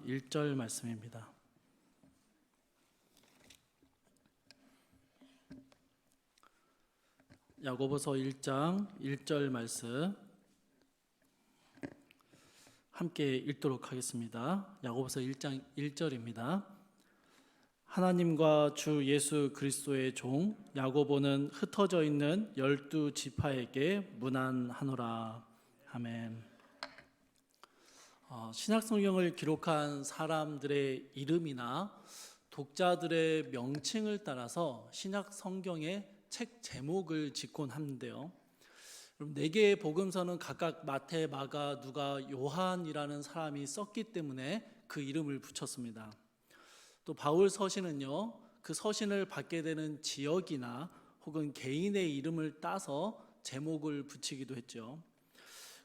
1절 말씀입니다. 야고보서 1장 1절 말씀 함께 읽도록 하겠습니다. 야고보서 1장 1절입니다. 하나님과 주 예수 그리스도의 종 야고보는 흩어져 있는 12지파에게 문안하노라. 아멘. 신약 성경을 기록한 사람들의 이름이나 독자들의 명칭을 따라서 신약 성경의 책 제목을 짓곤 하는데요. 그럼 4개의 복음서는 각각 마태, 마가, 누가, 요한이라는 사람이 썼기 때문에 그 이름을 붙였습니다. 또 바울 서신은요, 그 서신을 받게 되는 지역이나 혹은 개인의 이름을 따서 제목을 붙이기도 했죠.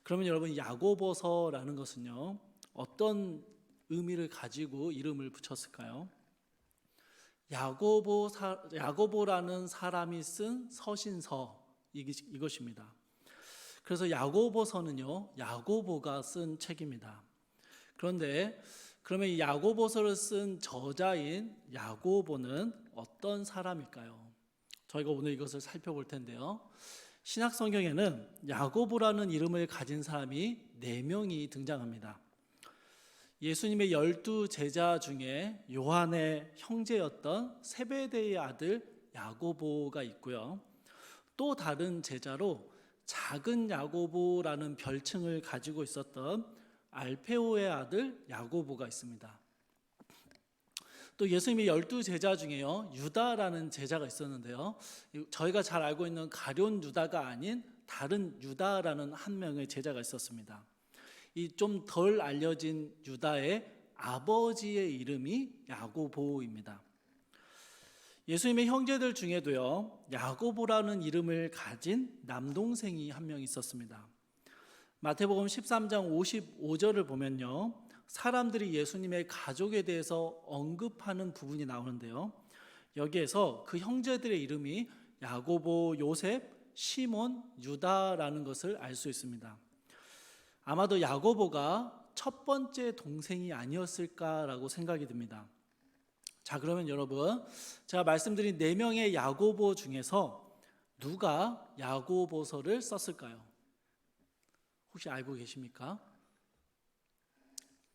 그러면 여러분, 야고보서라는 것은요, 어떤 의미를 가지고 이름을 붙였을까요? 야고보라는 사람이 쓴 서신서 이것입니다. 그래서 야고보서는요, 야고보가 쓴 책입니다. 그런데 그러면 이 야고보서를 쓴 저자인 야고보는 어떤 사람일까요? 저희가 오늘 이것을 살펴볼 텐데요. 신약 성경에는 야고보라는 이름을 가진 사람이 4명이 등장합니다. 예수님의 12제자 중에 요한의 형제였던 세베대의 아들 야고보가 있고요. 또 다른 제자로 작은 야고보라는 별칭을 가지고 있었던 알페오의 아들 야고보가 있습니다. 또 예수님의 12제자 중에요, 유다라는 제자가 있었는데요. 저희가 잘 알고 있는 가룟 유다가 아닌 다른 유다라는 한 명의 제자가 있었습니다. 이 좀 덜 알려진 유다의 아버지의 이름이 야고보입니다. 예수님의 형제들 중에도요, 야고보라는 이름을 가진 남동생이 한 명 있었습니다. 마태복음 13장 55절을 보면요, 사람들이 예수님의 가족에 대해서 언급하는 부분이 나오는데요, 여기에서 그 형제들의 이름이 야고보, 요셉, 시몬, 유다라는 것을 알 수 있습니다. 아마도 야고보가 첫 번째 동생이 아니었을까라고 생각이 듭니다. 자, 그러면 여러분, 제가 말씀드린 4명의 야고보 중에서 누가 야고보서를 썼을까요? 혹시 알고 계십니까?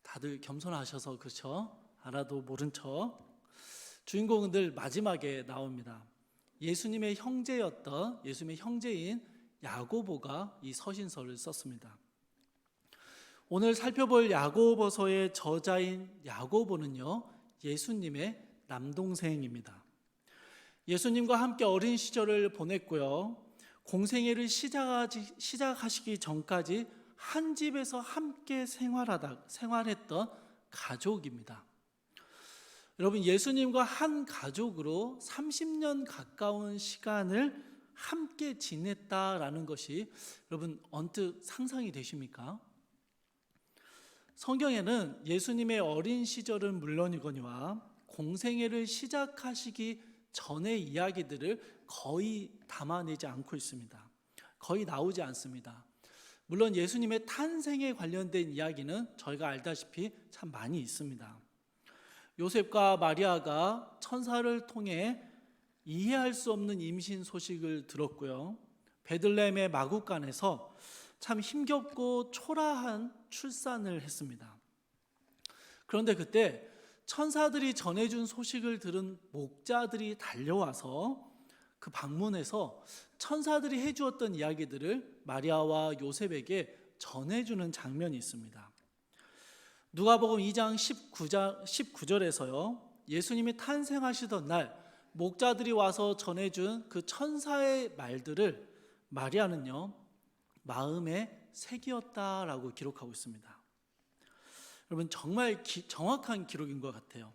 다들 겸손하셔서 그렇죠? 알아도 모른 척. 주인공은 늘 마지막에 나옵니다. 예수님의 형제인 야고보가 이 서신서를 썼습니다. 오늘 살펴볼 야고보서의 저자인 야고보는요, 예수님의 남동생입니다. 예수님과 함께 어린 시절을 보냈고요, 공생애를 시작하시기 전까지 한 집에서 함께 생활했던 가족입니다. 여러분, 예수님과 한 가족으로 30년 가까운 시간을 함께 지냈다라는 것이 여러분 언뜻 상상이 되십니까? 성경에는 예수님의 어린 시절은 물론이거니와 공생애를 시작하시기 전의 이야기들을 거의 담아내지 않고 있습니다. 거의 나오지 않습니다. 물론 예수님의 탄생에 관련된 이야기는 저희가 알다시피 참 많이 있습니다. 요셉과 마리아가 천사를 통해 이해할 수 없는 임신 소식을 들었고요, 베들레헴의 마구간에서 참 힘겹고 초라한 출산을 했습니다. 그런데 그때 천사들이 전해준 소식을 들은 목자들이 달려와서 그 방문에서 천사들이 해주었던 이야기들을 마리아와 요셉에게 전해주는 장면이 있습니다. 누가복음 2장 19절에서요, 예수님이 탄생하시던 날 목자들이 와서 전해준 그 천사의 말들을 마리아는요, 마음에 새기었다라고 기록하고 있습니다. 여러분, 정말 정확한 기록인 것 같아요.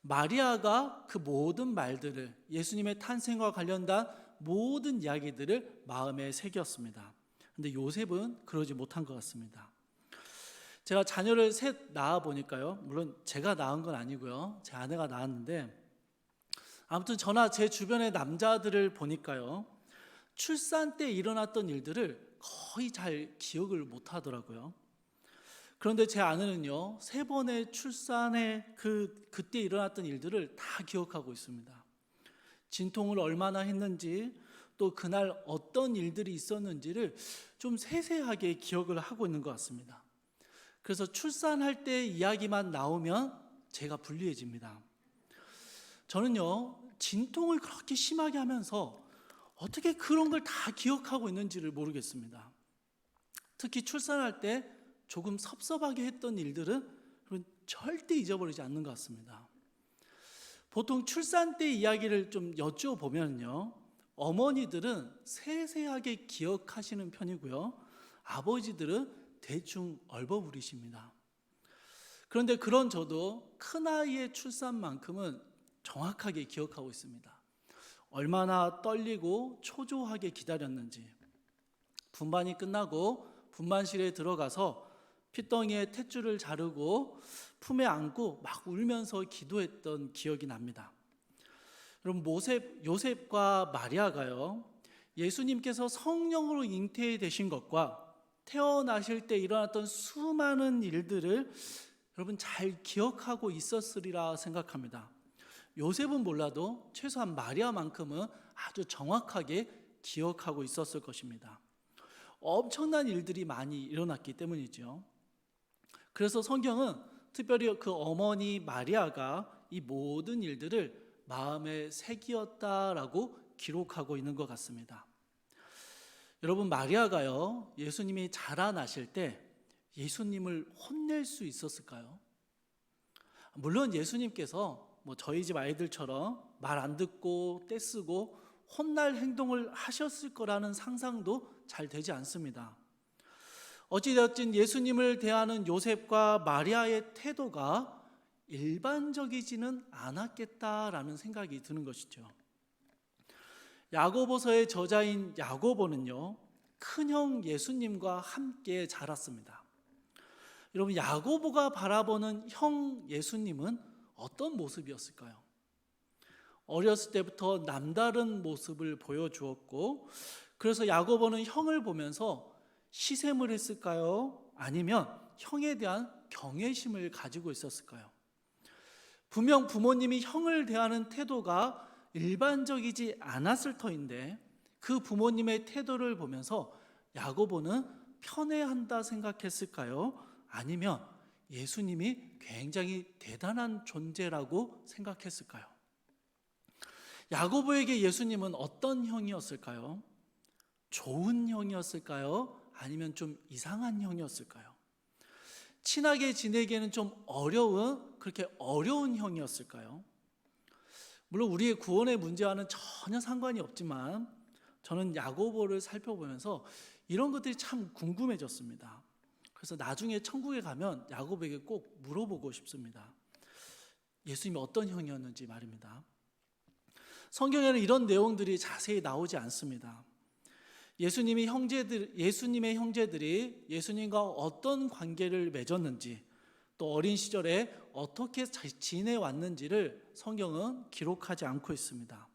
마리아가 그 모든 말들을, 예수님의 탄생과 관련된 모든 이야기들을 마음에 새겼습니다. 그런데 요셉은 그러지 못한 것 같습니다. 제가 자녀를 셋 낳아 보니까요, 물론 제가 낳은 건 아니고요, 제 아내가 낳았는데, 아무튼 저나 제 주변의 남자들을 보니까요, 출산 때 일어났던 일들을 거의 잘 기억을 못 하더라고요. 그런데 제 아내는요, 3번의 출산에 그때 일어났던 일들을 다 기억하고 있습니다. 진통을 얼마나 했는지, 또 그날 어떤 일들이 있었는지를 좀 세세하게 기억을 하고 있는 것 같습니다. 그래서 출산할 때 이야기만 나오면 제가 불리해집니다. 저는요, 진통을 그렇게 심하게 하면서 어떻게 그런 걸 다 기억하고 있는지를 모르겠습니다. 특히 출산할 때 조금 섭섭하게 했던 일들은 절대 잊어버리지 않는 것 같습니다. 보통 출산 때 이야기를 좀 여쭤보면요, 어머니들은 세세하게 기억하시는 편이고요, 아버지들은 대충 얼버무리십니다. 그런데 그런 저도 큰아이의 출산만큼은 정확하게 기억하고 있습니다. 얼마나 떨리고 초조하게 기다렸는지, 분만이 끝나고 분만실에 들어가서 핏덩이에 탯줄을 자르고 품에 안고 막 울면서 기도했던 기억이 납니다. 여러분, 요셉과 마리아가요, 예수님께서 성령으로 잉태되신 것과 태어나실 때 일어났던 수많은 일들을 여러분 잘 기억하고 있었으리라 생각합니다. 요셉은 몰라도 최소한 마리아만큼은 아주 정확하게 기억하고 있었을 것입니다. 엄청난 일들이 많이 일어났기 때문이죠. 그래서 성경은 특별히 그 어머니 마리아가 이 모든 일들을 마음에 새기었다라고 기록하고 있는 것 같습니다. 여러분, 마리아가요, 예수님이 자라나실 때 예수님을 혼낼 수 있었을까요? 물론 예수님께서 저희 집 아이들처럼 말 안 듣고 떼쓰고 혼날 행동을 하셨을 거라는 상상도 잘 되지 않습니다. 어찌되었든 예수님을 대하는 요셉과 마리아의 태도가 일반적이지는 않았겠다라는 생각이 드는 것이죠. 야고보서의 저자인 야고보는요, 큰형 예수님과 함께 자랐습니다. 여러분, 야고보가 바라보는 형 예수님은 어떤 모습이었을까요? 어렸을 때부터 남다른 모습을 보여주었고, 그래서 야고보는 형을 보면서 시샘을 했을까요? 아니면 형에 대한 경외심을 가지고 있었을까요? 분명 부모님이 형을 대하는 태도가 일반적이지 않았을 터인데, 그 부모님의 태도를 보면서 야고보는 편애한다 생각했을까요? 아니면 예수님이 굉장히 대단한 존재라고 생각했을까요? 야고보에게 예수님은 어떤 형이었을까요? 좋은 형이었을까요? 아니면 좀 이상한 형이었을까요? 친하게 지내기에는 좀 그렇게 어려운 형이었을까요? 물론 우리의 구원의 문제와는 전혀 상관이 없지만 저는 야고보를 살펴보면서 이런 것들이 참 궁금해졌습니다. 그래서 나중에 천국에 가면 야고보에게 꼭 물어보고 싶습니다. 예수님이 어떤 형이었는지 말입니다. 성경에는 이런 내용들이 자세히 나오지 않습니다. 예수님의 형제들이 예수님과 어떤 관계를 맺었는지, 또 어린 시절에 어떻게 지내왔는지를 성경은 기록하지 않고 있습니다.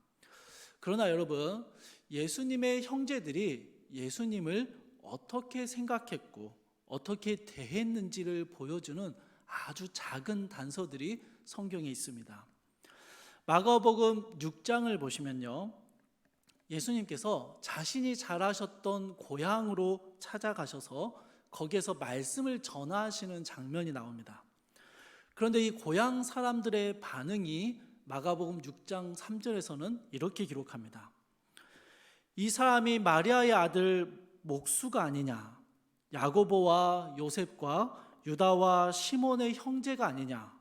그러나 여러분, 예수님의 형제들이 예수님을 어떻게 생각했고 어떻게 대했는지를 보여주는 아주 작은 단서들이 성경에 있습니다. 마가복음 6장을 보시면요, 예수님께서 자신이 자라셨던 고향으로 찾아가셔서 거기에서 말씀을 전하시는 장면이 나옵니다. 그런데 이 고향 사람들의 반응이 마가복음 6장 3절에서는 이렇게 기록합니다. 이 사람이 마리아의 아들 목수가 아니냐, 야고보와 요셉과 유다와 시몬의 형제가 아니냐,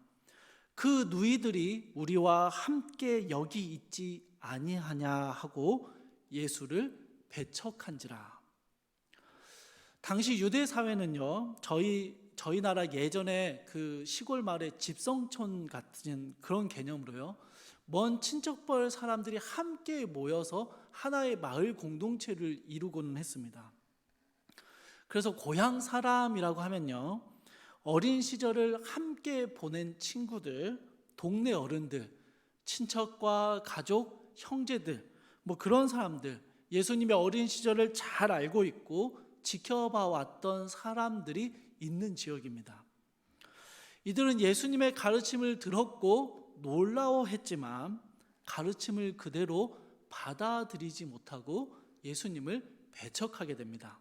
그 누이들이 우리와 함께 여기 있지 아니하냐 하고 예수를 배척한지라. 당시 유대 사회는요, 저희 나라 예전에 그 시골 마을의 집성촌 같은 그런 개념으로요, 먼 친척벌 사람들이 함께 모여서 하나의 마을 공동체를 이루고는 했습니다. 그래서 고향 사람이라고 하면요, 어린 시절을 함께 보낸 친구들, 동네 어른들, 친척과 가족, 형제들, 그런 사람들, 예수님의 어린 시절을 잘 알고 있고 지켜봐 왔던 사람들이 있는 지역입니다. 이들은 예수님의 가르침을 들었고 놀라워했지만 가르침을 그대로 받아들이지 못하고 예수님을 배척하게 됩니다.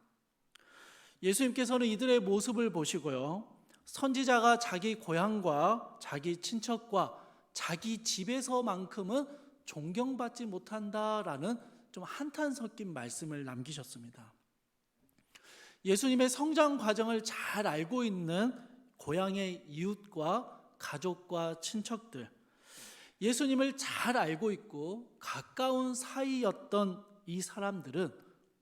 예수님께서는 이들의 모습을 보시고요, 선지자가 자기 고향과 자기 친척과 자기 집에서만큼은 존경받지 못한다라는 좀 한탄 섞인 말씀을 남기셨습니다. 예수님의 성장 과정을 잘 알고 있는 고향의 이웃과 가족과 친척들, 예수님을 잘 알고 있고 가까운 사이였던 이 사람들은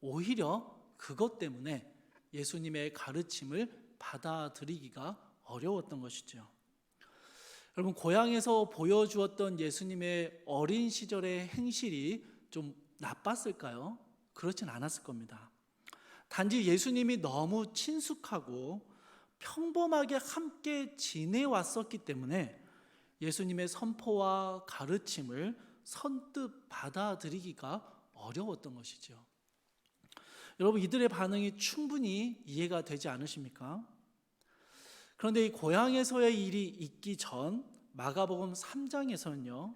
오히려 그것 때문에 예수님의 가르침을 받아들이기가 어려웠던 것이죠. 여러분, 고향에서 보여주었던 예수님의 어린 시절의 행실이 좀 나빴을까요? 그렇진 않았을 겁니다. 단지 예수님이 너무 친숙하고 평범하게 함께 지내왔었기 때문에 예수님의 선포와 가르침을 선뜻 받아들이기가 어려웠던 것이죠. 여러분, 이들의 반응이 충분히 이해가 되지 않으십니까? 그런데 이 고향에서의 일이 있기 전 마가복음 3장에서는요,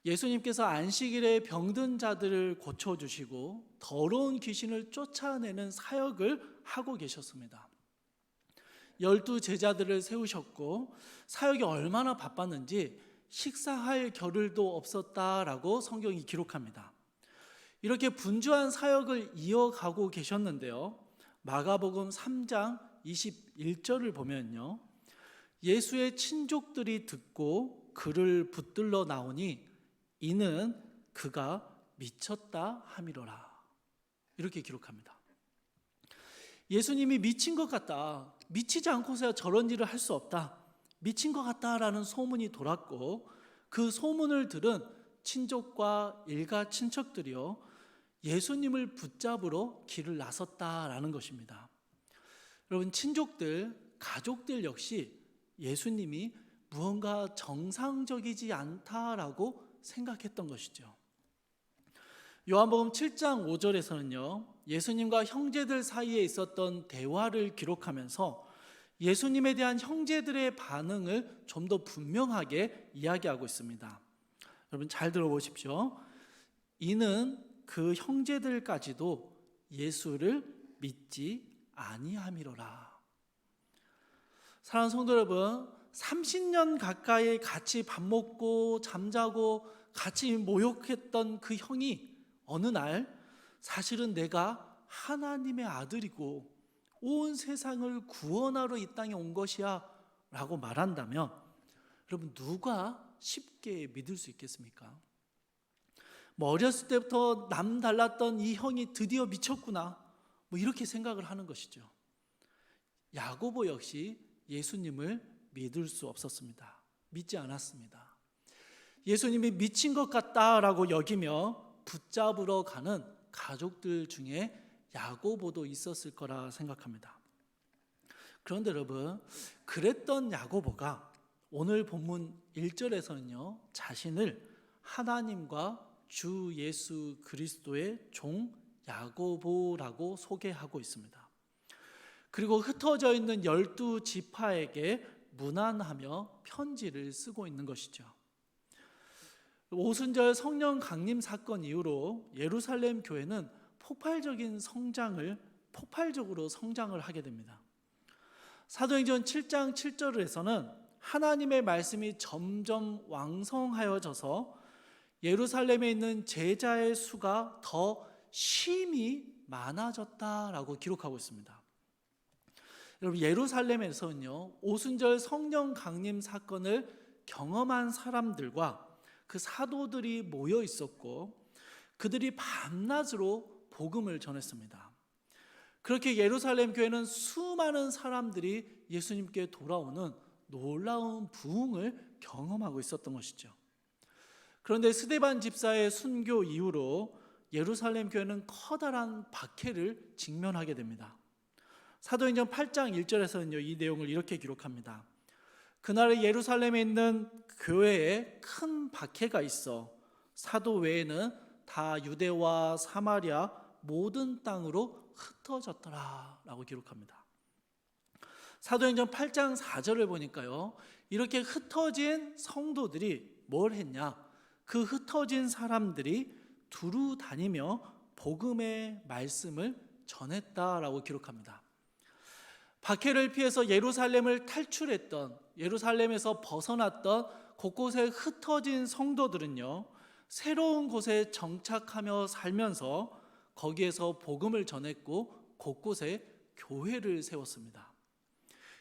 예수님께서 안식일에 병든 자들을 고쳐주시고 더러운 귀신을 쫓아내는 사역을 하고 계셨습니다. 12 제자들을 세우셨고 사역이 얼마나 바빴는지 식사할 겨를도 없었다라고 성경이 기록합니다. 이렇게 분주한 사역을 이어가고 계셨는데요, 마가복음 3장 21절을 보면요, 예수의 친족들이 듣고 그를 붙들러 나오니 이는 그가 미쳤다 함이로라, 이렇게 기록합니다. 예수님이 미친 것 같다, 미치지 않고서야 저런 일을 할 수 없다, 미친 것 같다라는 소문이 돌았고 그 소문을 들은 친족과 일가 친척들이요, 예수님을 붙잡으러 길을 나섰다라는 것입니다. 여러분, 친족들, 가족들 역시 예수님이 무언가 정상적이지 않다라고 생각했던 것이죠. 요한복음 7장 5절에서는요, 예수님과 형제들 사이에 있었던 대화를 기록하면서 예수님에 대한 형제들의 반응을 좀 더 분명하게 이야기하고 있습니다. 여러분, 잘 들어보십시오. 이는 그 형제들까지도 예수를 믿지 아니함이로라. 사랑하는 성도 여러분, 30년 가까이 같이 밥 먹고 잠자고 같이 모욕했던 그 형이 어느 날 사실은 내가 하나님의 아들이고 온 세상을 구원하러 이 땅에 온 것이야 라고 말한다면 여러분, 누가 쉽게 믿을 수 있겠습니까? 어렸을 때부터 남 달랐던 이 형이 드디어 미쳤구나, 이렇게 생각을 하는 것이죠. 야고보 역시 예수님을 믿을 수 없었습니다. 믿지 않았습니다. 예수님이 미친 것 같다라고 여기며 붙잡으러 가는 가족들 중에 야고보도 있었을 거라 생각합니다. 그런데 여러분, 그랬던 야고보가 오늘 본문 1절에서는요, 자신을 하나님과 주 예수 그리스도의 종 야고보라고 소개하고 있습니다. 그리고 흩어져 있는 12 지파에게 문안하며 편지를 쓰고 있는 것이죠. 오순절 성령 강림 사건 이후로 예루살렘 교회는 폭발적으로 성장을 하게 됩니다. 사도행전 7장 7절에서는 하나님의 말씀이 점점 왕성하여져서 예루살렘에 있는 제자의 수가 더 심히 많아졌다라고 기록하고 있습니다. 여러분, 예루살렘에서는요, 오순절 성령 강림 사건을 경험한 사람들과 그 사도들이 모여 있었고 그들이 밤낮으로 복음을 전했습니다. 그렇게 예루살렘 교회는 수많은 사람들이 예수님께 돌아오는 놀라운 부흥을 경험하고 있었던 것이죠. 그런데 스데반 집사의 순교 이후로 예루살렘 교회는 커다란 박해를 직면하게 됩니다. 사도행전 8장 1절에서는요, 이 내용을 이렇게 기록합니다. 그날에 예루살렘에 있는 교회에 큰 박해가 있어 사도 외에는 다 유대와 사마리아 모든 땅으로 흩어졌더라 라고 기록합니다. 사도행전 8장 4절을 보니까요, 이렇게 흩어진 성도들이 뭘 했냐? 그 흩어진 사람들이 두루 다니며 복음의 말씀을 전했다라고 기록합니다. 박해를 피해서 예루살렘을 탈출했던, 예루살렘에서 벗어났던 곳곳에 흩어진 성도들은요, 새로운 곳에 정착하며 살면서 거기에서 복음을 전했고 곳곳에 교회를 세웠습니다.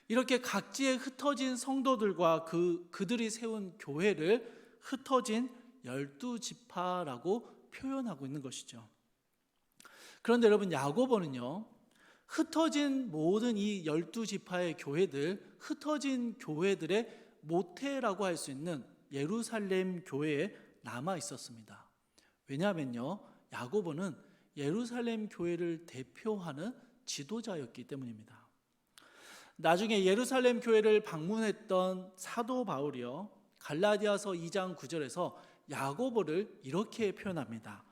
이렇게 각지에 흩어진 성도들과 그들이 세운 교회를 흩어진 12지파라고 표현하고 있는 것이죠. 그런데 여러분, 야고보는요, 흩어진 모든 이 12지파의 교회들, 흩어진 교회들의 모태라고 할 수 있는 예루살렘 교회에 남아 있었습니다. 왜냐하면요, 야고보는 예루살렘 교회를 대표하는 지도자였기 때문입니다. 나중에 예루살렘 교회를 방문했던 사도 바울이요, 갈라디아서 2장 9절에서 야고보를 이렇게 표현합니다.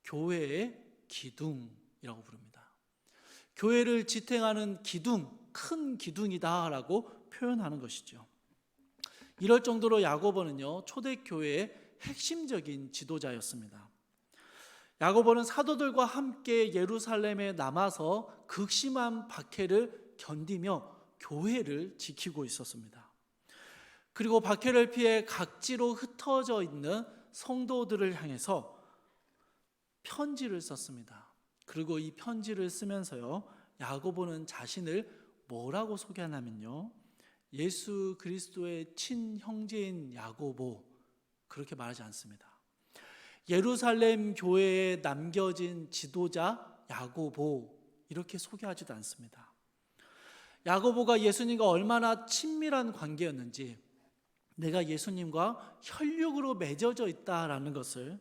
교회의 기둥이라고 부릅니다. 교회를 지탱하는 기둥, 큰 기둥이다라고 표현하는 것이죠. 이럴 정도로 야고보는요, 초대교회의 핵심적인 지도자였습니다. 야고보는 사도들과 함께 예루살렘에 남아서 극심한 박해를 견디며 교회를 지키고 있었습니다. 그리고 박해를 피해 각지로 흩어져 있는 성도들을 향해서 편지를 썼습니다. 그리고 이 편지를 쓰면서요, 야고보는 자신을 뭐라고 소개하냐면요, 예수 그리스도의 친형제인 야고보, 그렇게 말하지 않습니다. 예루살렘 교회에 남겨진 지도자 야고보, 이렇게 소개하지도 않습니다. 야고보가 예수님과 얼마나 친밀한 관계였는지, 내가 예수님과 혈육으로 맺어져 있다라는 것을,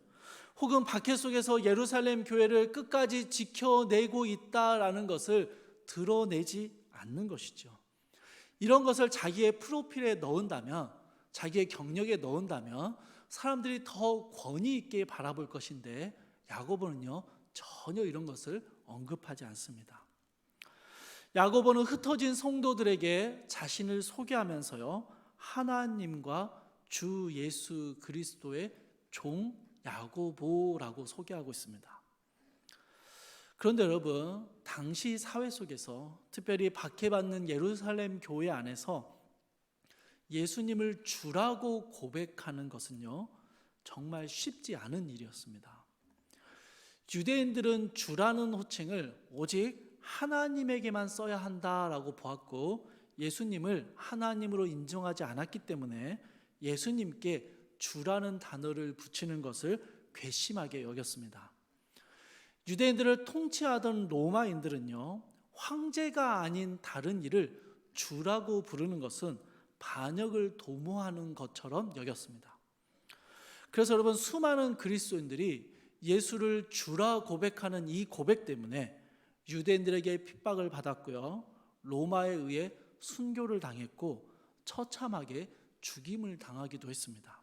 혹은 박해 속에서 예루살렘 교회를 끝까지 지켜내고 있다라는 것을 드러내지 않는 것이죠. 이런 것을 자기의 프로필에 넣은다면, 자기의 경력에 넣은다면 사람들이 더 권위 있게 바라볼 것인데, 야고보는요, 전혀 이런 것을 언급하지 않습니다. 야고보는 흩어진 성도들에게 자신을 소개하면서요, 하나님과 주 예수 그리스도의 종 야고보라고 소개하고 있습니다. 그런데 여러분, 당시 사회 속에서, 특별히 박해받는 예루살렘 교회 안에서 예수님을 주라고 고백하는 것은요, 정말 쉽지 않은 일이었습니다. 유대인들은 주라는 호칭을 오직 하나님에게만 써야 한다라고 보았고, 예수님을 하나님으로 인정하지 않았기 때문에 예수님께 주라는 단어를 붙이는 것을 괘씸하게 여겼습니다. 유대인들을 통치하던 로마인들은요, 황제가 아닌 다른 이를 주라고 부르는 것은 반역을 도모하는 것처럼 여겼습니다. 그래서 여러분, 수많은 그리스도인들이 예수를 주라 고백하는 이 고백 때문에 유대인들에게 핍박을 받았고요, 로마에 의해 순교를 당했고 처참하게 죽임을 당하기도 했습니다.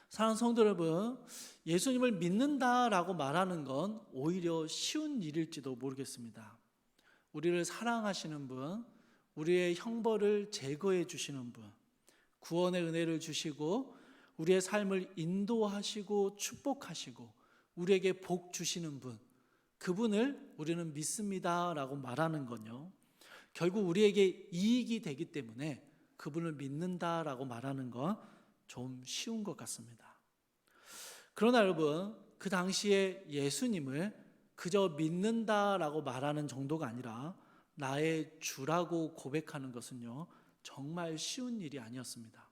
사랑하는 성도 여러분, 예수님을 믿는다라고 말하는 건 오히려 쉬운 일일지도 모르겠습니다. 우리를 사랑하시는 분, 우리의 형벌을 제거해 주시는 분, 구원의 은혜를 주시고 우리의 삶을 인도하시고 축복하시고 우리에게 복 주시는 분, 그분을 우리는 믿습니다라고 말하는 건요, 결국 우리에게 이익이 되기 때문에 그분을 믿는다라고 말하는 건 좀 쉬운 것 같습니다. 그러나 여러분, 그 당시에 예수님을 그저 믿는다라고 말하는 정도가 아니라 나의 주라고 고백하는 것은요, 정말 쉬운 일이 아니었습니다.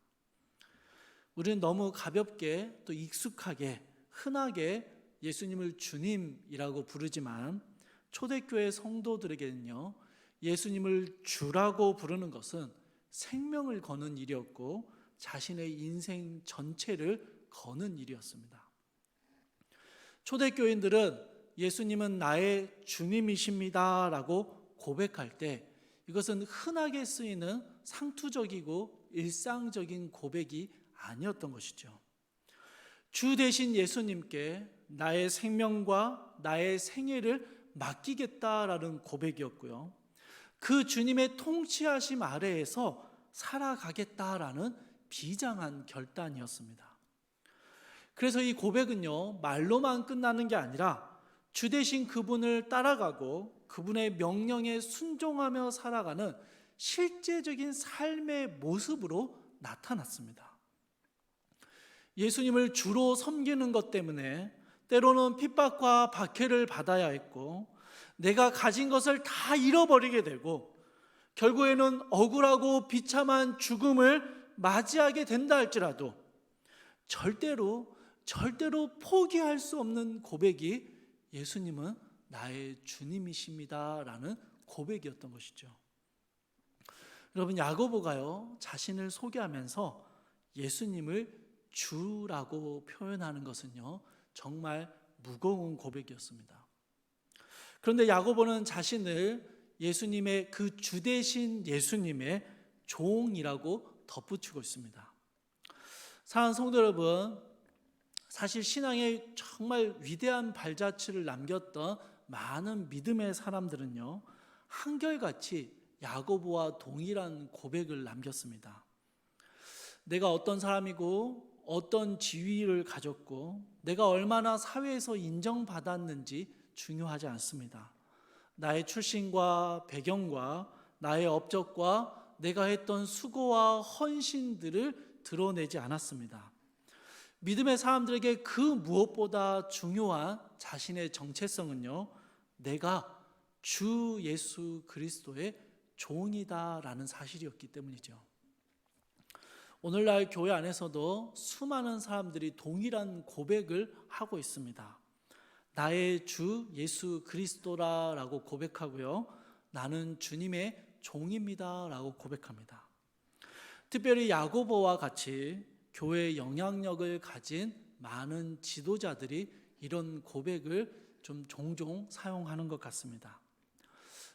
우리는 너무 가볍게 또 익숙하게 흔하게 예수님을 주님이라고 부르지만, 초대교회 성도들에게는요, 예수님을 주라고 부르는 것은 생명을 거는 일이었고 자신의 인생 전체를 거는 일이었습니다. 초대교인들은 예수님은 나의 주님이십니다 라고 고백할 때 이것은 흔하게 쓰이는 상투적이고 일상적인 고백이 아니었던 것이죠. 주 대신 예수님께 나의 생명과 나의 생애를 맡기겠다라는 고백이었고요, 그 주님의 통치하심 아래에서 살아가겠다라는 비장한 결단이었습니다. 그래서 이 고백은요, 말로만 끝나는 게 아니라 주 대신 그분을 따라가고 그분의 명령에 순종하며 살아가는 실제적인 삶의 모습으로 나타났습니다. 예수님을 주로 섬기는 것 때문에 때로는 핍박과 박해를 받아야 했고, 내가 가진 것을 다 잃어버리게 되고 결국에는 억울하고 비참한 죽음을 맞이하게 된다 할지라도 절대로 포기할 수 없는 고백이 예수님은 나의 주님이십니다라는 고백이었던 것이죠. 여러분, 야고보가요, 자신을 소개하면서 예수님을 주라고 표현하는 것은요, 정말 무거운 고백이었습니다. 그런데 야고보는 자신을 예수님의 그 주 대신 예수님의 종이라고 덧붙이고 있습니다. 사랑하는 성도 여러분, 사실 신앙에 정말 위대한 발자취를 남겼던 많은 믿음의 사람들은요, 한결같이 야고보와 동일한 고백을 남겼습니다. 내가 어떤 사람이고 어떤 지위를 가졌고 내가 얼마나 사회에서 인정받았는지 중요하지 않습니다. 나의 출신과 배경과 나의 업적과 내가 했던 수고와 헌신들을 드러내지 않았습니다. 믿음의 사람들에게 그 무엇보다 중요한 자신의 정체성은요, 내가 주 예수 그리스도의 종이다라는 사실이었기 때문이죠. 오늘날 교회 안에서도 수많은 사람들이 동일한 고백을 하고 있습니다. 나의 주 예수 그리스도라라고 고백하고요, 나는 주님의 종입니다라고 고백합니다. 특별히 야고보와 같이 교회의 영향력을 가진 많은 지도자들이 이런 고백을 좀 종종 사용하는 것 같습니다.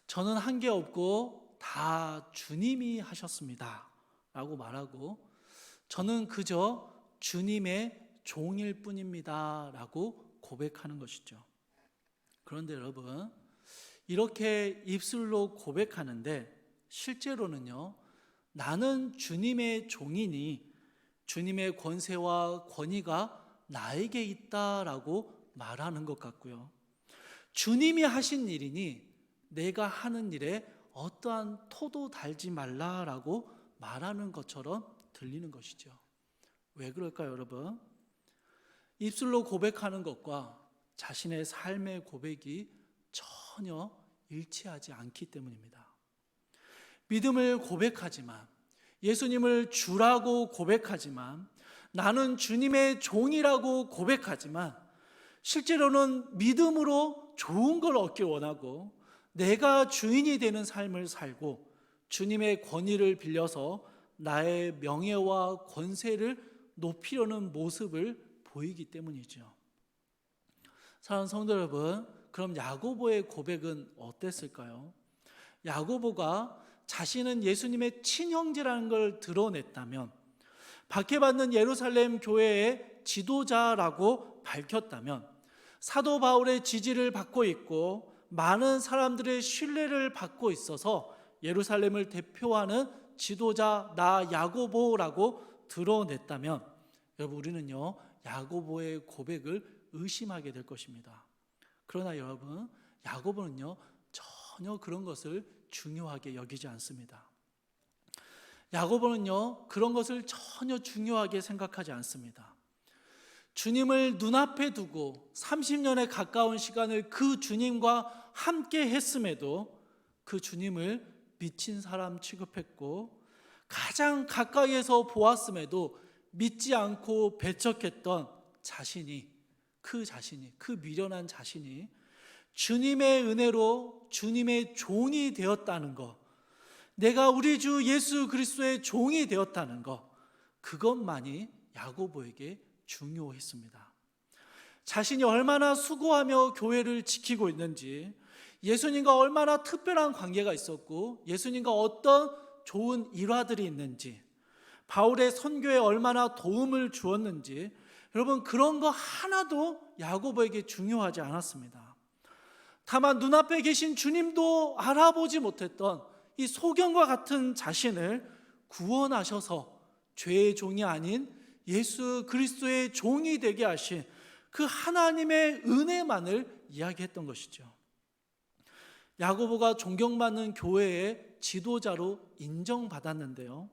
저는 한계 없고 다 주님이 하셨습니다 라고 말하고, 저는 그저 주님의 종일 뿐입니다 라고 고백하는 것이죠. 그런데 여러분, 이렇게 입술로 고백하는데 실제로는요, 나는 주님의 종이니 주님의 권세와 권위가 나에게 있다라고 말하는 것 같고요, 주님이 하신 일이니 내가 하는 일에 어떠한 토도 달지 말라라고 말하는 것처럼 들리는 것이죠. 왜 그럴까요, 여러분? 입술로 고백하는 것과 자신의 삶의 고백이 전혀 일치하지 않기 때문입니다. 믿음을 고백하지만, 예수님을 주라고 고백하지만, 나는 주님의 종이라고 고백하지만 실제로는 믿음으로 좋은 걸 얻길 원하고 내가 주인이 되는 삶을 살고 주님의 권위를 빌려서 나의 명예와 권세를 높이려는 모습을 보이기 때문이죠. 사랑하는 성도 여러분, 그럼 야고보의 고백은 어땠을까요? 야고보가 자신은 예수님의 친형제라는 걸 드러냈다면, 박해받는 예루살렘 교회의 지도자라고 밝혔다면, 사도 바울의 지지를 받고 있고 많은 사람들의 신뢰를 받고 있어서 예루살렘을 대표하는 지도자 나 야고보라고 드러냈다면, 여러분, 우리는요 야고보의 고백을 의심하게 될 것입니다. 그러나 여러분, 야고보는요 전혀 그런 것을 중요하게 여기지 않습니다. 야고보는요 그런 것을 전혀 중요하게 생각하지 않습니다. 주님을 눈앞에 두고 30년에 가까운 시간을 그 주님과 함께 했음에도 그 주님을 미친 사람 취급했고, 가장 가까이에서 보았음에도 믿지 않고 배척했던 그 미련한 자신이 주님의 은혜로 주님의 종이 되었다는 것, 내가 우리 주 예수 그리스도의 종이 되었다는 것, 그것만이 야고보에게 중요했습니다. 자신이 얼마나 수고하며 교회를 지키고 있는지, 예수님과 얼마나 특별한 관계가 있었고 예수님과 어떤 좋은 일화들이 있는지, 바울의 선교에 얼마나 도움을 주었는지, 여러분, 그런 거 하나도 야고보에게 중요하지 않았습니다. 다만 눈앞에 계신 주님도 알아보지 못했던 이 소경과 같은 자신을 구원하셔서 죄의 종이 아닌 예수 그리스도의 종이 되게 하신 그 하나님의 은혜만을 이야기했던 것이죠. 야고보가 존경받는 교회의 지도자로 인정받았는데요,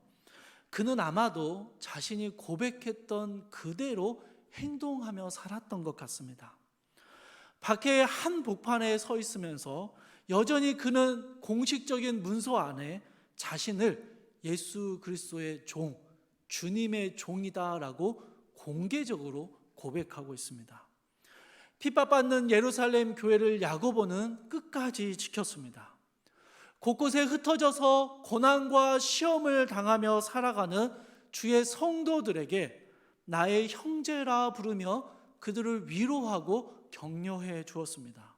그는 아마도 자신이 고백했던 그대로 행동하며 살았던 것 같습니다. 밖에 한 복판에 서 있으면서 여전히 그는 공식적인 문서 안에 자신을 예수 그리스도의 종, 주님의 종이다라고 공개적으로 고백하고 있습니다. 핍박받는 예루살렘 교회를 야고보는 끝까지 지켰습니다. 곳곳에 흩어져서 고난과 시험을 당하며 살아가는 주의 성도들에게 나의 형제라 부르며 그들을 위로하고 격려해 주었습니다.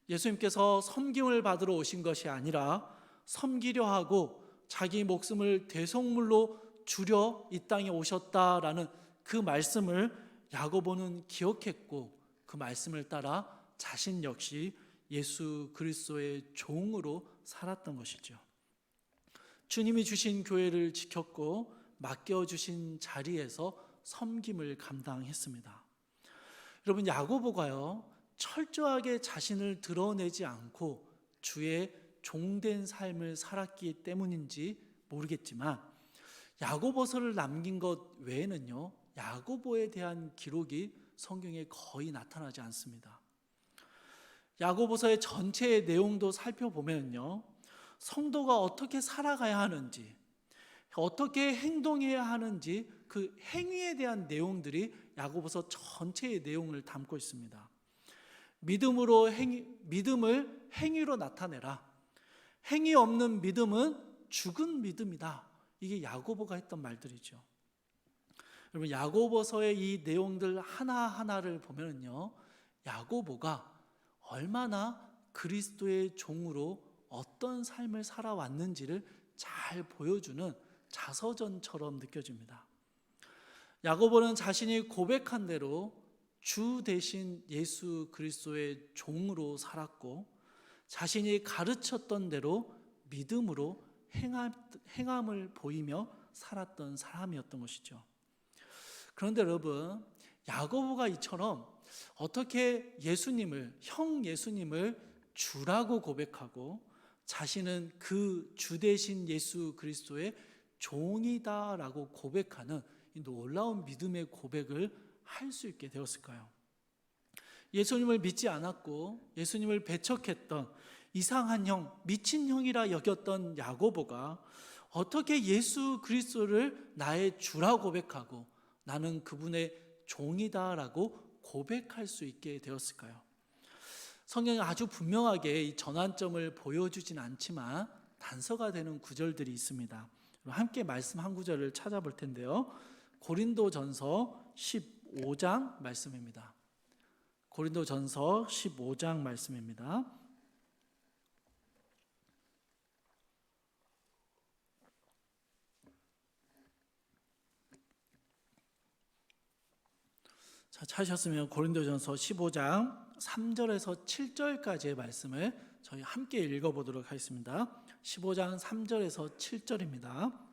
예수님께서 섬김을 받으러 오신 것이 아니라 섬기려 하고 자기 목숨을 대속물로 주려 이 땅에 오셨다라는 그 말씀을 야고보는 기억했고, 그 말씀을 따라 자신 역시 예수 그리스도의 종으로 살았던 것이죠. 주님이 주신 교회를 지켰고 맡겨주신 자리에서 섬김을 감당했습니다. 여러분, 야고보가요, 철저하게 자신을 드러내지 않고 주의 종된 삶을 살았기 때문인지 모르겠지만, 야고보서를 남긴 것 외에는요, 야고보에 대한 기록이 성경에 거의 나타나지 않습니다. 야고보서의 전체의 내용도 살펴보면요, 성도가 어떻게 살아가야 하는지, 어떻게 행동해야 하는지 그 행위에 대한 내용들이 야고보서 전체의 내용을 담고 있습니다. 믿음을 행위로 나타내라. 행위 없는 믿음은 죽은 믿음이다. 이게 야고보가 했던 말들이죠. 여러분, 야고보서의 이 내용들 하나하나를 보면요, 야고보가 얼마나 그리스도의 종으로 어떤 삶을 살아왔는지를 잘 보여주는 자서전처럼 느껴집니다. 야고보는 자신이 고백한 대로 주 대신 예수 그리스도의 종으로 살았고, 자신이 가르쳤던 대로 믿음으로 행함을 보이며 살았던 사람이었던 것이죠. 그런데 여러분, 야고보가 이처럼 어떻게 형 예수님을 주라고 고백하고 자신은 그 주 대신 예수 그리스도의 종이다라고 고백하는 이 놀라운 믿음의 고백을 할 수 있게 되었을까요? 예수님을 믿지 않았고 예수님을 배척했던 이상한 형, 미친 형이라 여겼던 야고보가 어떻게 예수 그리스도를 나의 주라 고백하고 나는 그분의 종이다라고 고백할 수 있게 되었을까요? 성경이 아주 분명하게 이 전환점을 보여주진 않지만 단서가 되는 구절들이 있습니다. 함께 말씀 한 구절을 찾아볼 텐데요, 고린도전서 15장 말씀입니다. 고린도전서 15장 말씀입니다. 자, 찾으셨으면 고린도전서 15장 3절에서 7절까지의 말씀을 저희 함께 읽어보도록 하겠습니다. 15장 3절에서 7절입니다.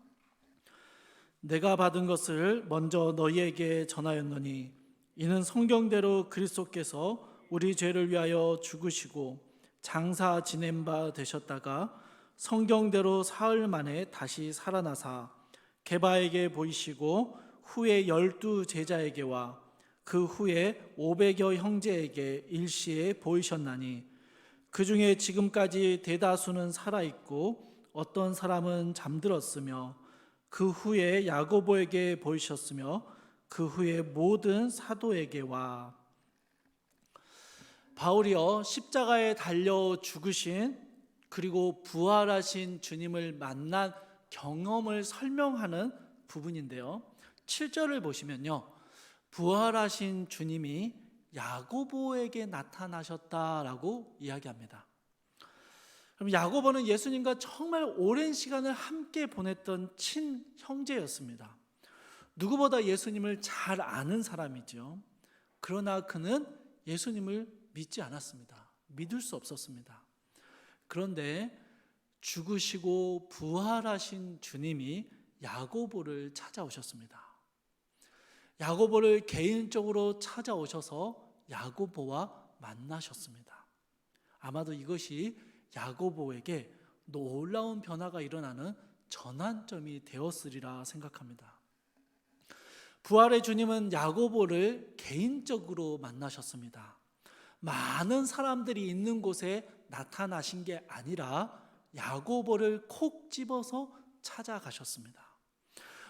내가 받은 것을 먼저 너희에게 전하였노니 이는 성경대로 그리스도께서 우리 죄를 위하여 죽으시고 장사 지낸 바 되셨다가 성경대로 사흘 만에 다시 살아나사 게바에게 보이시고 후에 12 제자에게와 그 후에 500여 형제에게 일시에 보이셨나니 그 중에 지금까지 대다수는 살아있고 어떤 사람은 잠들었으며 그 후에 야고보에게 보이셨으며 그 후에 모든 사도에게와. 바울이요, 십자가에 달려 죽으신 그리고 부활하신 주님을 만난 경험을 설명하는 부분인데요, 7절을 보시면요, 부활하신 주님이 야고보에게 나타나셨다라고 이야기합니다. 그럼 야고보는 예수님과 정말 오랜 시간을 함께 보냈던 친형제였습니다. 누구보다 예수님을 잘 아는 사람이죠. 그러나 그는 예수님을 믿지 않았습니다. 믿을 수 없었습니다. 그런데 죽으시고 부활하신 주님이 야고보를 찾아오셨습니다. 야고보를 개인적으로 찾아오셔서 야고보와 만나셨습니다. 아마도 이것이 야고보에게 놀라운 변화가 일어나는 전환점이 되었으리라 생각합니다. 부활의 주님은 야고보를 개인적으로 만나셨습니다. 많은 사람들이 있는 곳에 나타나신 게 아니라 야고보를 콕 집어서 찾아가셨습니다.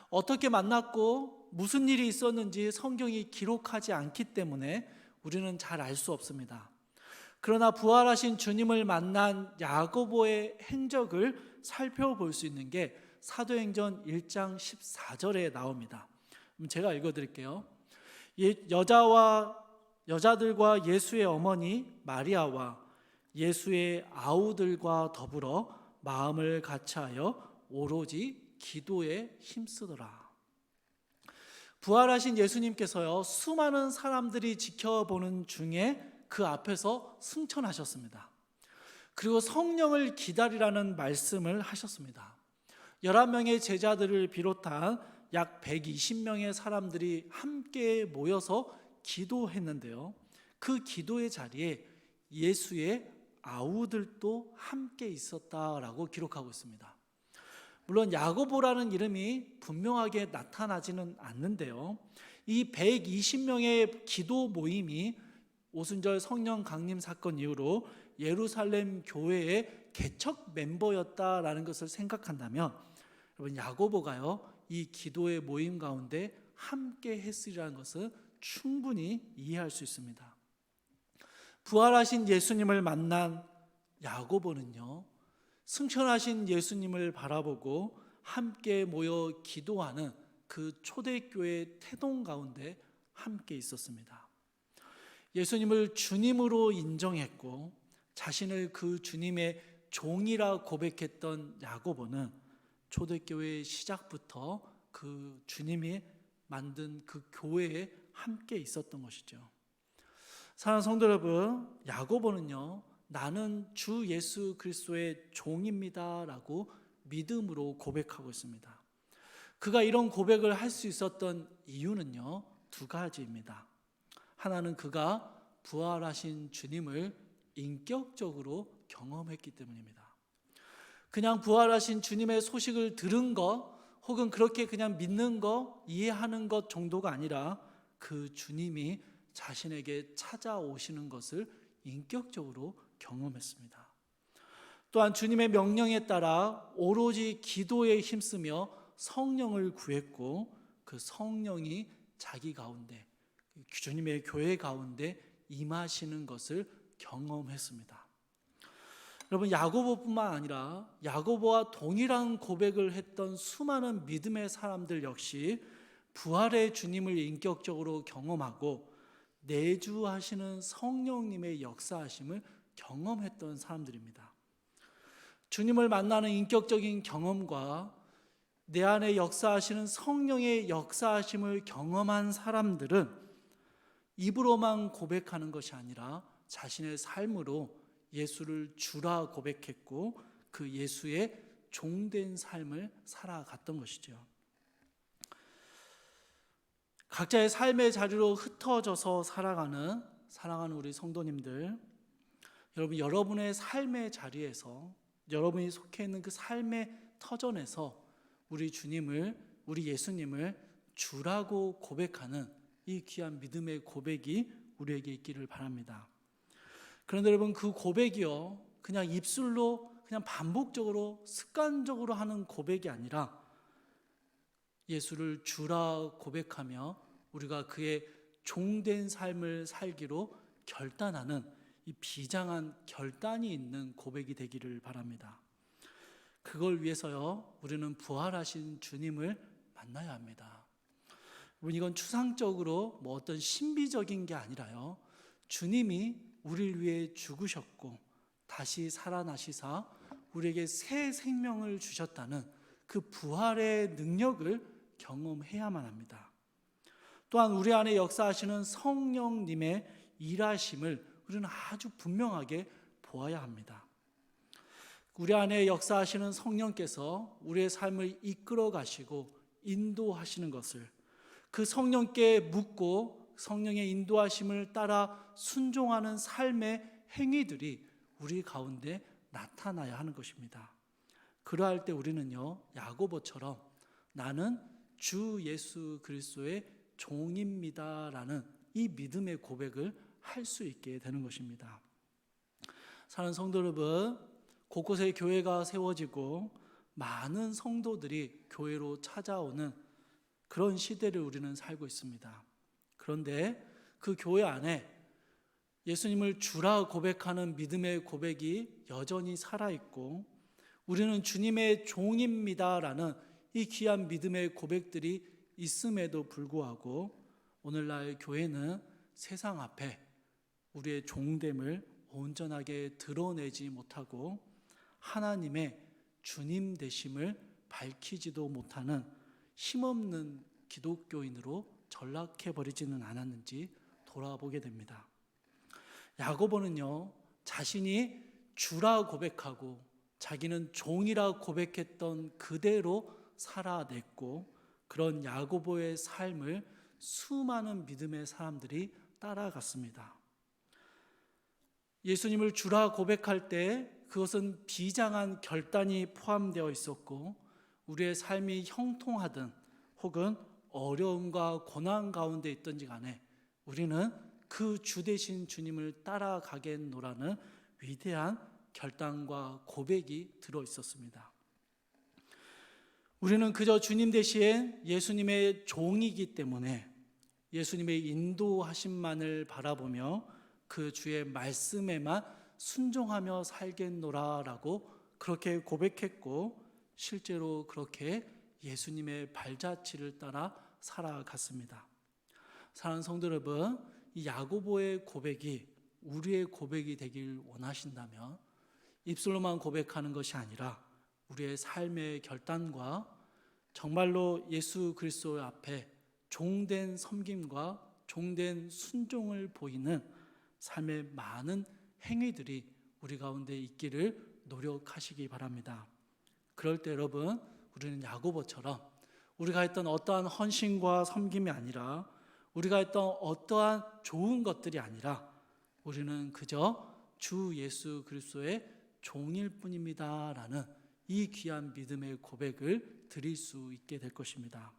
어떻게 만났고 무슨 일이 있었는지 성경이 기록하지 않기 때문에 우리는 잘 알 수 없습니다. 그러나 부활하신 주님을 만난 야고보의 행적을 살펴볼 수 있는 게 사도행전 1장 14절에 나옵니다. 제가 읽어드릴게요. 여자들과 예수의 어머니 마리아와 예수의 아우들과 더불어 마음을 같이하여 오로지 기도에 힘쓰더라. 부활하신 예수님께서요, 수많은 사람들이 지켜보는 중에 그 앞에서 승천하셨습니다. 그리고 성령을 기다리라는 말씀을 하셨습니다. 11명의 제자들을 비롯한 약 120명의 사람들이 함께 모여서 기도했는데요, 그 기도의 자리에 예수의 아우들도 함께 있었다라고 기록하고 있습니다. 물론 야고보라는 이름이 분명하게 나타나지는 않는데요, 이 120명의 기도 모임이 오순절 성령 강림 사건 이후로 예루살렘 교회의 개척 멤버였다라는 것을 생각한다면 여러분, 야고보가요 이 기도의 모임 가운데 함께 했으리라는 것을 충분히 이해할 수 있습니다. 부활하신 예수님을 만난 야고보는요, 승천하신 예수님을 바라보고 함께 모여 기도하는 그 초대교회 태동 가운데 함께 있었습니다. 예수님을 주님으로 인정했고 자신을 그 주님의 종이라 고백했던 야고보는 초대교회의 시작부터 그 주님이 만든 그 교회에 함께 있었던 것이죠. 사랑하는 성도 여러분, 야고보는요, 나는 주 예수 그리스도의 종입니다 라고 믿음으로 고백하고 있습니다. 그가 이런 고백을 할 수 있었던 이유는요, 두 가지입니다. 하나는 그가 부활하신 주님을 인격적으로 경험했기 때문입니다. 그냥 부활하신 주님의 소식을 들은 것, 혹은 그렇게 그냥 믿는 것, 이해하는 것 정도가 아니라 그 주님이 자신에게 찾아오시는 것을 인격적으로 경험했습니다. 또한 주님의 명령에 따라 오로지 기도에 힘쓰며 성령을 구했고 그 성령이 자기 가운데, 주님의 교회 가운데 임하시는 것을 경험했습니다. 여러분, 야고보뿐만 아니라 야고보와 동일한 고백을 했던 수많은 믿음의 사람들 역시 부활의 주님을 인격적으로 경험하고 내주하시는 성령님의 역사하심을 경험했던 사람들입니다. 주님을 만나는 인격적인 경험과 내 안에 역사하시는 성령의 역사하심을 경험한 사람들은 입으로만 고백하는 것이 아니라 자신의 삶으로 예수를 주라 고백했고 그 예수의 종된 삶을 살아갔던 것이죠. 각자의 삶의 자리로 흩어져서 살아가는 사랑하는 우리 성도님들, 여러분, 여러분의 삶의 자리에서, 여러분이 속해 있는 그 삶의 터전에서 우리 주님을, 우리 예수님을 주라고 고백하는 이 귀한 믿음의 고백이 우리에게 있기를 바랍니다. 그런데 여러분, 그 고백이요, 그냥 입술로 그냥 반복적으로 습관적으로 하는 고백이 아니라 예수를 주라 고백하며 우리가 그의 종된 삶을 살기로 결단하는 이 비장한 결단이 있는 고백이 되기를 바랍니다. 그걸 위해서요, 우리는 부활하신 주님을 만나야 합니다. 이건 추상적으로 뭐 어떤 신비적인 게 아니라요, 주님이 우리를 위해 죽으셨고 다시 살아나시사 우리에게 새 생명을 주셨다는 그 부활의 능력을 경험해야만 합니다. 또한 우리 안에 역사하시는 성령님의 일하심을 우리는 아주 분명하게 보아야 합니다. 우리 안에 역사하시는 성령께서 우리의 삶을 이끌어 가시고 인도하시는 것을, 그 성령께 묻고 성령의 인도하심을 따라 순종하는 삶의 행위들이 우리 가운데 나타나야 하는 것입니다. 그러할 때 우리는요, 야고보처럼 나는 주 예수 그리스도의 종입니다라는 이 믿음의 고백을 할 수 있게 되는 것입니다. 사랑하는 성도 여러분, 곳곳에 교회가 세워지고 많은 성도들이 교회로 찾아오는 그런 시대를 우리는 살고 있습니다. 그런데 그 교회 안에 예수님을 주라 고백하는 믿음의 고백이 여전히 살아있고, 우리는 주님의 종입니다라는 이 귀한 믿음의 고백들이 있음에도 불구하고 오늘날 교회는 세상 앞에 우리의 종됨을 온전하게 드러내지 못하고 하나님의 주님 되심을 밝히지도 못하는 힘없는 기독교인으로 전락해버리지는 않았는지 돌아보게 됩니다. 야고보는요, 자신이 주라 고백하고 자기는 종이라 고백했던 그대로 살아냈고, 그런 야고보의 삶을 수많은 믿음의 사람들이 따라갔습니다. 예수님을 주라 고백할 때 그것은 비장한 결단이 포함되어 있었고, 우리의 삶이 형통하든 혹은 어려움과 고난 가운데 있든지 간에 우리는 그 주 되신 주님을 따라가겠노라는 위대한 결단과 고백이 들어 있었습니다. 우리는 그저 주님 대신 예수님의 종이기 때문에 예수님의 인도하심만을 바라보며 그 주의 말씀에만 순종하며 살겠노라라고 그렇게 고백했고, 실제로 그렇게 예수님의 발자취를 따라 살아갔습니다. 사랑하는 성도 여러분, 이 야고보의 고백이 우리의 고백이 되길 원하신다면 입술로만 고백하는 것이 아니라 우리의 삶의 결단과 정말로 예수 그리스도 앞에 종된 섬김과 종된 순종을 보이는 삶의 많은 행위들이 우리 가운데 있기를 노력하시기 바랍니다. 그럴 때 여러분, 우리는 야고보처럼 우리가 했던 어떠한 헌신과 섬김이 아니라, 우리가 했던 어떠한 좋은 것들이 아니라 우리는 그저 주 예수 그리스도의 종일 뿐입니다라는 이 귀한 믿음의 고백을 드릴 수 있게 될 것입니다.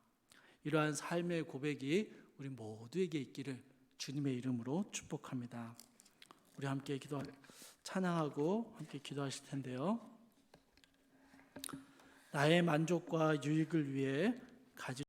이러한 삶의 고백이 우리 모두에게 있기를 주님의 이름으로 축복합니다. 우리 함께 찬양하고 함께 기도하실 텐데요. 나의 만족과 유익을 위해 가지